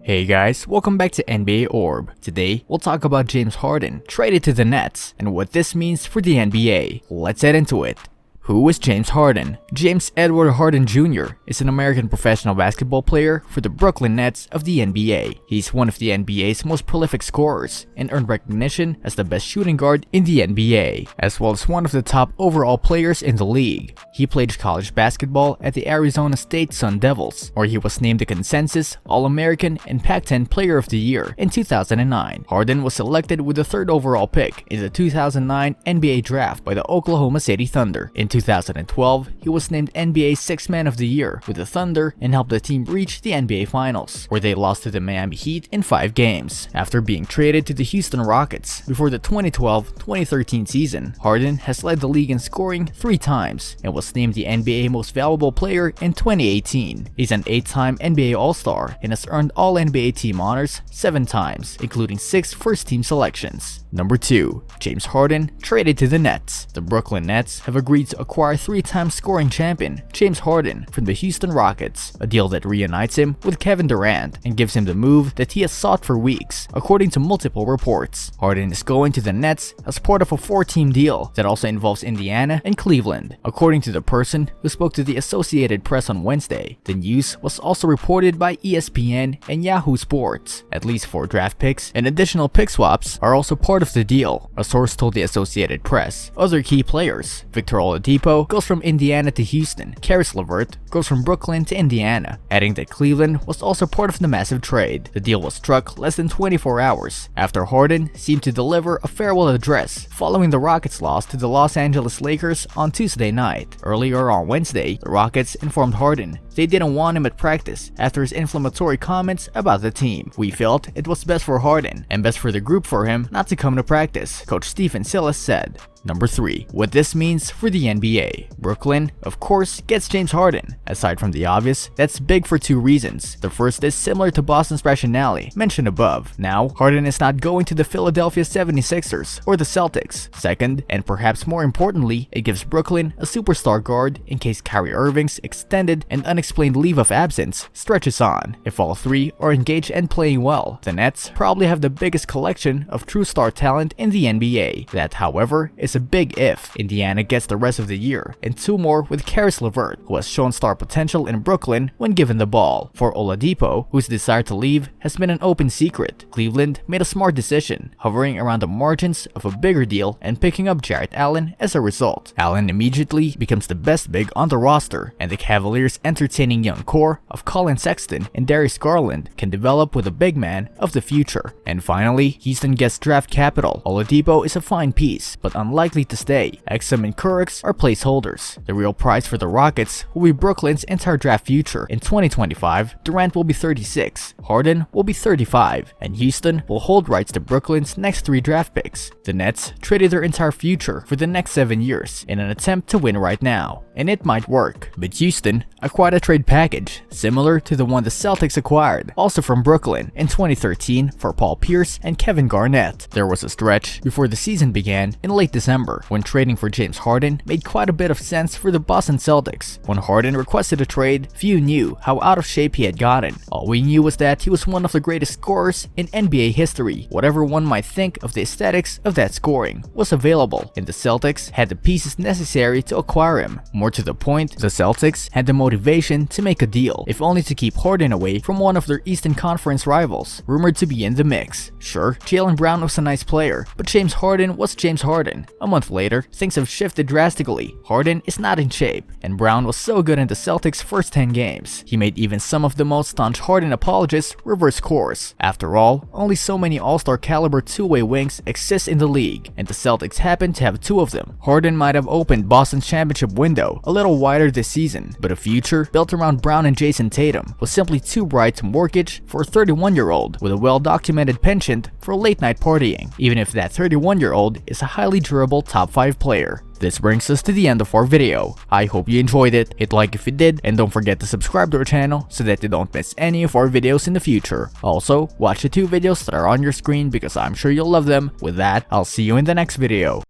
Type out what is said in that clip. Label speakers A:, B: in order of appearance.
A: Hey guys, welcome back to NBA Orb. Today, we'll talk about James Harden traded to the Nets and what this means for the NBA. Let's head into it. Who is James Harden? James Edward Harden Jr. is an American professional basketball player for the Brooklyn Nets of the NBA. He's one of the NBA's most prolific scorers and earned recognition as the best shooting guard in the NBA, as well as one of the top overall players in the league. He played college basketball at the Arizona State Sun Devils, where he was named the consensus All-American and Pac-10 Player of the Year in 2009. Harden was selected with the third overall pick in the 2009 NBA Draft by the Oklahoma City Thunder. In 2012, he was named NBA Sixth Man of the Year with the Thunder and helped the team reach the NBA Finals, where they lost to the Miami Heat in 5 games. After being traded to the Houston Rockets before the 2012-2013 season, Harden has led the league in scoring 3 times and was named the NBA Most Valuable Player in 2018. He's an 8-time NBA All-Star and has earned All-NBA team honors 7 times, including 6 first-team selections. Number 2. James Harden traded to the Nets. The Brooklyn Nets have agreed to acquire 3-time scoring champion James Harden from the Houston Rockets, a deal that reunites him with Kevin Durant and gives him the move that he has sought for weeks, according to multiple reports. Harden is going to the Nets as part of a 4-team deal that also involves Indiana and Cleveland. According to the person who spoke to the Associated Press on Wednesday, the news was also reported by ESPN and Yahoo Sports. At least 4 draft picks and additional pick swaps are also part of the deal, a source told the Associated Press. Other key players: Victor Oladipo goes from Indiana to Houston. Caris LeVert goes from Brooklyn to Indiana, adding that Cleveland was also part of the massive trade. The deal was struck less than 24 hours after Harden seemed to deliver a farewell address following the Rockets' loss to the Los Angeles Lakers on Tuesday night. Earlier on Wednesday, the Rockets informed Harden they didn't want him at practice after his inflammatory comments about the team. "We felt it was best for Harden and best for the group for him not to come to practice," Coach Stephen Silas said. Number 3. What this means for the NBA. Brooklyn, of course, gets James Harden. Aside from the obvious, that's big for 2 reasons. The first is similar to Boston's rationale mentioned above. Now, Harden is not going to the Philadelphia 76ers or the Celtics. Second, and perhaps more importantly, it gives Brooklyn a superstar guard in case Kyrie Irving's extended and unexplained leave of absence stretches on. If all 3 are engaged and playing well, the Nets probably have the biggest collection of true star talent in the NBA. That, however, is a big if. Indiana gets the rest of the year, and 2 more with Caris LeVert, who has shown star potential in Brooklyn when given the ball. For Oladipo, whose desire to leave has been an open secret, Cleveland made a smart decision, hovering around the margins of a bigger deal and picking up Jarrett Allen as a result. Allen immediately becomes the best big on the roster, and the Cavaliers' entertaining young core of Colin Sexton and Darius Garland can develop with a big man of the future. And finally, Houston gets draft capital. Oladipo is a fine piece, but unlikely to stay. Exum and Kurix are placeholders. The real prize for the Rockets will be Brooklyn's entire draft future. In 2025, Durant will be 36, Harden will be 35, and Houston will hold rights to Brooklyn's next 3 draft picks. The Nets traded their entire future for the next 7 years in an attempt to win right now, and it might work. But Houston acquired a trade package similar to the one the Celtics acquired, also from Brooklyn, in 2013 for Paul Pierce and Kevin Garnett. There was a stretch before the season began in late December when trading for James Harden made quite a bit of sense for the Boston Celtics. When Harden requested a trade, few knew how out of shape he had gotten. All we knew was that he was one of the greatest scorers in NBA history. Whatever one might think of the aesthetics of that scoring was available, and the Celtics had the pieces necessary to acquire him. More to the point, the Celtics had the motivation to make a deal, if only to keep Harden away from one of their Eastern Conference rivals, rumored to be in the mix. Sure, Jaylen Brown was a nice player, but James Harden was James Harden. A month later, things have shifted drastically. Harden is not in shape, and Brown was so good in the Celtics' first 10 games. He made even some of the most staunch Harden apologists reverse course. After all, only so many all-star caliber 2-way wings exist in the league, and the Celtics happen to have 2 of them. Harden might have opened Boston's championship window a little wider this season, but a future built around Brown and Jason Tatum was simply too bright to mortgage for a 31-year-old with a well-documented penchant for late-night partying, even if that 31-year-old is a highly durable top 5 player. This brings us to the end of our video. I hope you enjoyed it. Hit like if you did, and don't forget to subscribe to our channel so that you don't miss any of our videos in the future. Also, watch the 2 videos that are on your screen because I'm sure you'll love them. With that, I'll see you in the next video.